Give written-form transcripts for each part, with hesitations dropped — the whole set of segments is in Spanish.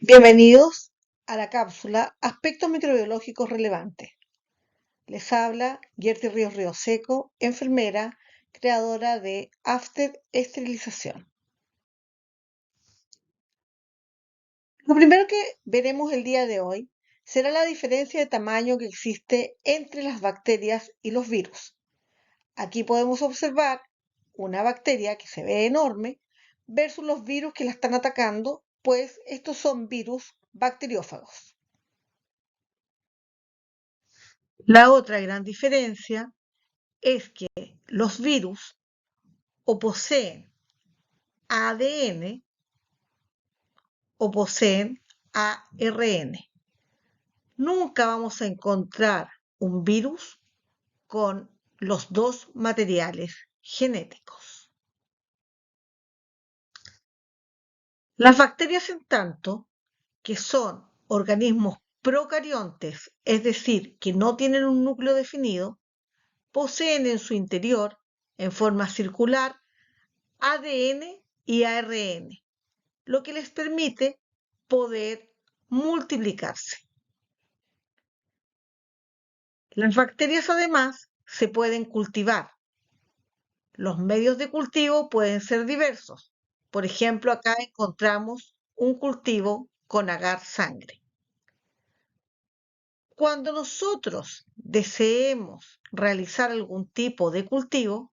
Bienvenidos a la cápsula Aspectos microbiológicos relevantes. Les habla Gertie Ríos Seco, enfermera, creadora de After Esterilización. Lo primero que veremos el día de hoy será la diferencia de tamaño que existe entre las bacterias y los virus. Aquí podemos observar una bacteria que se ve enorme versus los virus que la están atacando, pues estos son virus bacteriófagos. La otra gran diferencia es que los virus o poseen ADN o poseen ARN. Nunca vamos a encontrar un virus con los dos materiales genéticos. Las bacterias, en tanto, que son organismos procariontes, es decir, que no tienen un núcleo definido, poseen en su interior, en forma circular, ADN y ARN, lo que les permite poder multiplicarse. Las bacterias además se pueden cultivar. Los medios de cultivo pueden ser diversos. Por ejemplo, acá encontramos un cultivo con agar sangre. Cuando nosotros deseemos realizar algún tipo de cultivo,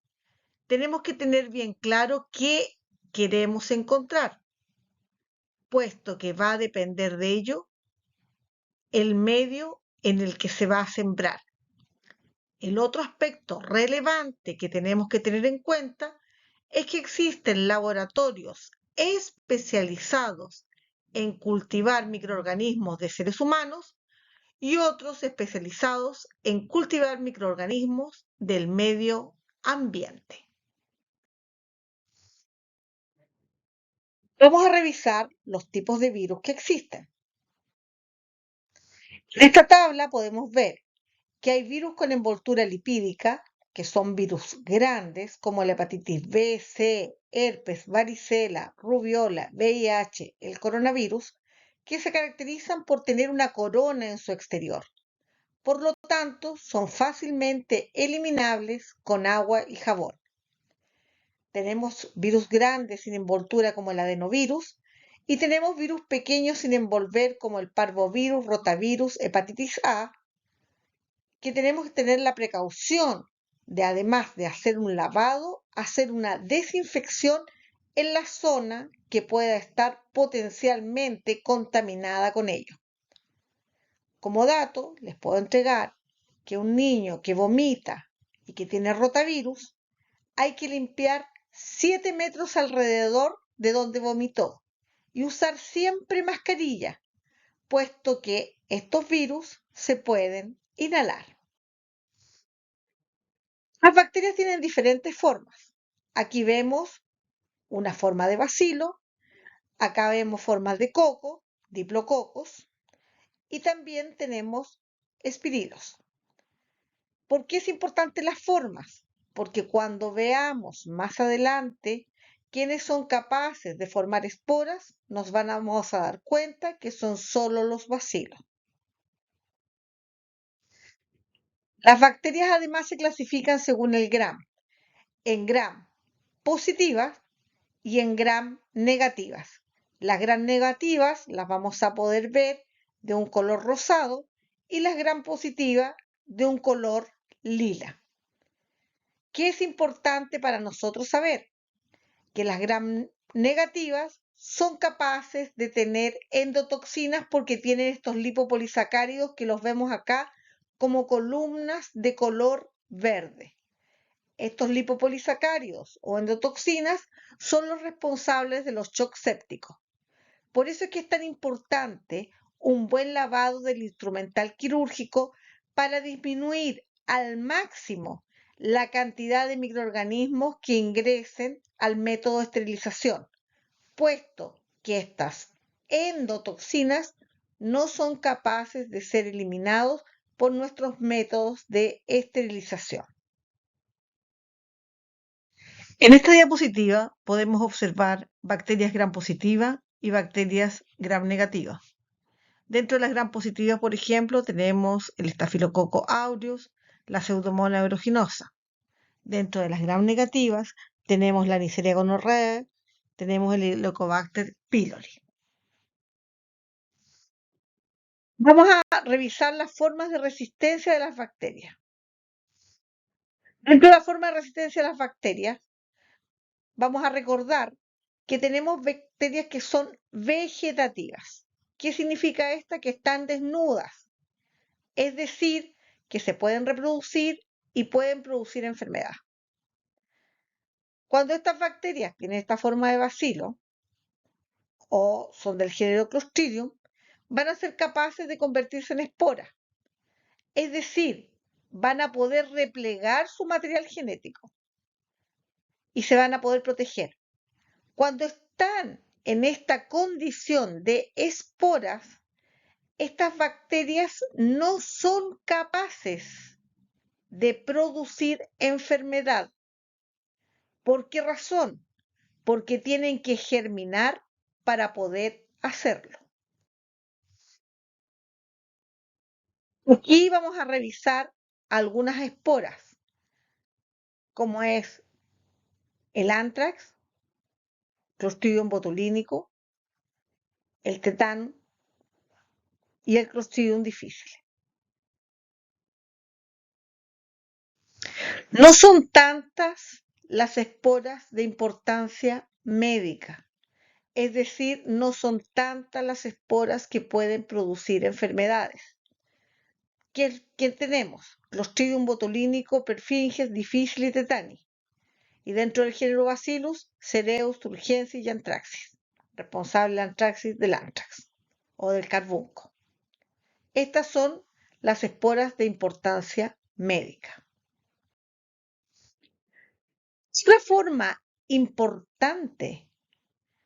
tenemos que tener bien claro qué queremos encontrar, puesto que va a depender de ello el medio en el que se va a sembrar. El otro aspecto relevante que tenemos que tener en cuenta es que existen laboratorios especializados en cultivar microorganismos de seres humanos y otros especializados en cultivar microorganismos del medio ambiente. Vamos a revisar los tipos de virus que existen. En esta tabla podemos ver que hay virus con envoltura lipídica, que son virus grandes, como la hepatitis B, C, herpes, varicela, rubiola, VIH, el coronavirus, que se caracterizan por tener una corona en su exterior. Por lo tanto, son fácilmente eliminables con agua y jabón. Tenemos virus grandes sin envoltura como el adenovirus y tenemos virus pequeños sin envolver como el parvovirus, rotavirus, hepatitis A, que tenemos que tener la precaución de, además de hacer un lavado, hacer una desinfección en la zona que pueda estar potencialmente contaminada con ello. Como dato, les puedo entregar que un niño que vomita y que tiene rotavirus, hay que limpiar 7 metros alrededor de donde vomitó y usar siempre mascarilla, puesto que estos virus se pueden inhalar. Las bacterias tienen diferentes formas. Aquí vemos una forma de bacilo, acá vemos formas de coco, diplococos, y también tenemos espirilos. ¿Por qué es importante las formas? Porque cuando veamos más adelante quiénes son capaces de formar esporas, nos vamos a dar cuenta que son solo los bacilos. Las bacterias además se clasifican según el gram, en gram positivas y en gram negativas. Las gram negativas las vamos a poder ver de un color rosado y las gram positivas de un color lila. ¿Qué es importante para nosotros saber? Que las gram negativas son capaces de tener endotoxinas porque tienen estos lipopolisacáridos que los vemos acá como columnas de color verde. Estos lipopolisacáridos o endotoxinas son los responsables de los shocks sépticos. Por eso es que es tan importante un buen lavado del instrumental quirúrgico para disminuir al máximo la cantidad de microorganismos que ingresen al método de esterilización, puesto que estas endotoxinas no son capaces de ser eliminados por nuestros métodos de esterilización. En esta diapositiva podemos observar bacterias gram positiva y bacterias gram negativas. Dentro de las gram positivas, por ejemplo, tenemos el estafilococo aureus, la pseudomonas aeruginosa. Dentro de las gram negativas tenemos la Neisseria gonorrhoeae, tenemos el Helicobacter pylori. Vamos a revisar las formas de resistencia de las bacterias. Dentro de la forma de resistencia de las bacterias, vamos a recordar que tenemos bacterias que son vegetativas. ¿Qué significa esta? Que están desnudas. Es decir, que se pueden reproducir y pueden producir enfermedad. Cuando estas bacterias tienen esta forma de bacilo o son del género Clostridium, van a ser capaces de convertirse en esporas. Es decir, van a poder replegar su material genético y se van a poder proteger. Cuando están en esta condición de esporas, estas bacterias no son capaces de producir enfermedad. ¿Por qué razón? Porque tienen que germinar para poder hacerlo. Aquí vamos a revisar algunas esporas, como es el anthrax, Clostridium botulínico, el tetano y el Clostridium difficile. No son tantas las esporas de importancia médica, es decir, no son tantas las esporas que pueden producir enfermedades. ¿Qué tenemos? Clostridium botulínico, Perfringens, difficile y tetani. Y dentro del género Bacillus, Cereus, turgensis y Anthracis, responsable de antraxis del anthrax o del carbunco. Estas son las esporas de importancia médica. Otra forma importante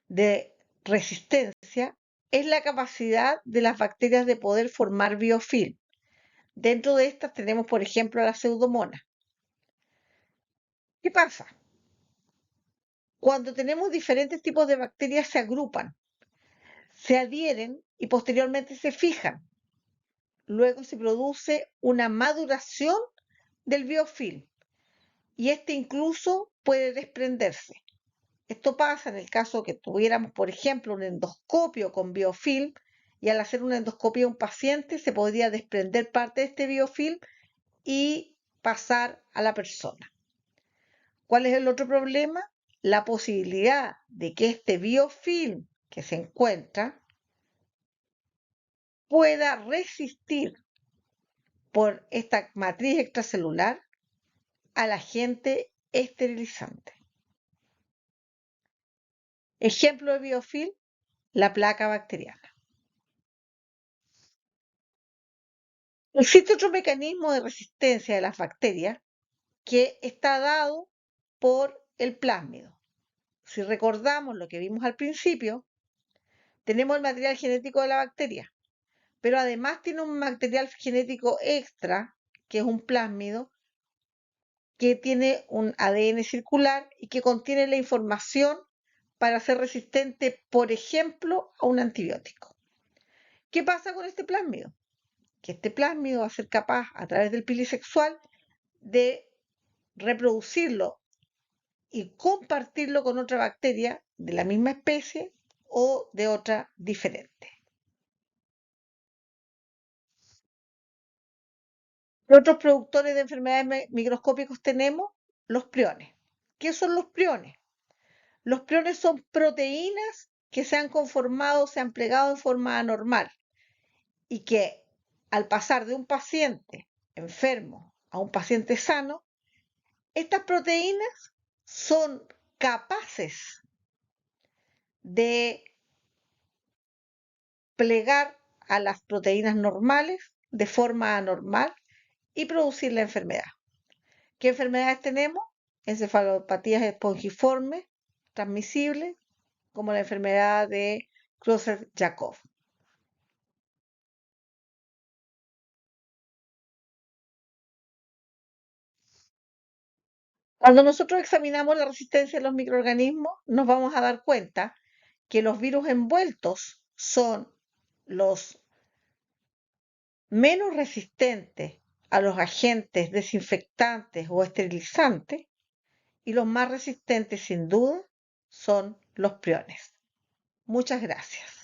de resistencia es la capacidad de las bacterias de poder formar biofilm. Dentro de estas tenemos, por ejemplo, a la pseudomonas. ¿Qué pasa? Cuando tenemos diferentes tipos de bacterias se agrupan, se adhieren y posteriormente se fijan. Luego se produce una maduración del biofilm y este incluso puede desprenderse. Esto pasa en el caso que tuviéramos, por ejemplo, un endoscopio con biofilm y al hacer una endoscopia a un paciente se podría desprender parte de este biofilm y pasar a la persona. ¿Cuál es el otro problema? La posibilidad de que este biofilm que se encuentra pueda resistir por esta matriz extracelular al agente esterilizante. Ejemplo de biofilm, la placa bacteriana. Existe otro mecanismo de resistencia de las bacterias que está dado por el plásmido. Si recordamos lo que vimos al principio, tenemos el material genético de la bacteria, pero además tiene un material genético extra, que es un plásmido, que tiene un ADN circular y que contiene la información para ser resistente, por ejemplo, a un antibiótico. ¿Qué pasa con este plásmido? Que este plásmido va a ser capaz, a través del pili sexual, de reproducirlo y compartirlo con otra bacteria de la misma especie o de otra diferente. ¿Qué otros productores de enfermedades microscópicos tenemos? Los priones. ¿Qué son los priones? Los priones son proteínas que se han conformado, se han plegado en forma anormal y que al pasar de un paciente enfermo a un paciente sano, estas proteínas son capaces de plegar a las proteínas normales de forma anormal y producir la enfermedad. ¿Qué enfermedades tenemos? Encefalopatías espongiformes, transmisibles, como la enfermedad de Creutzfeldt-Jakob. Cuando nosotros examinamos la resistencia de los microorganismos, nos vamos a dar cuenta que los virus envueltos son los menos resistentes a los agentes desinfectantes o esterilizantes y los más resistentes sin duda son los priones. Muchas gracias.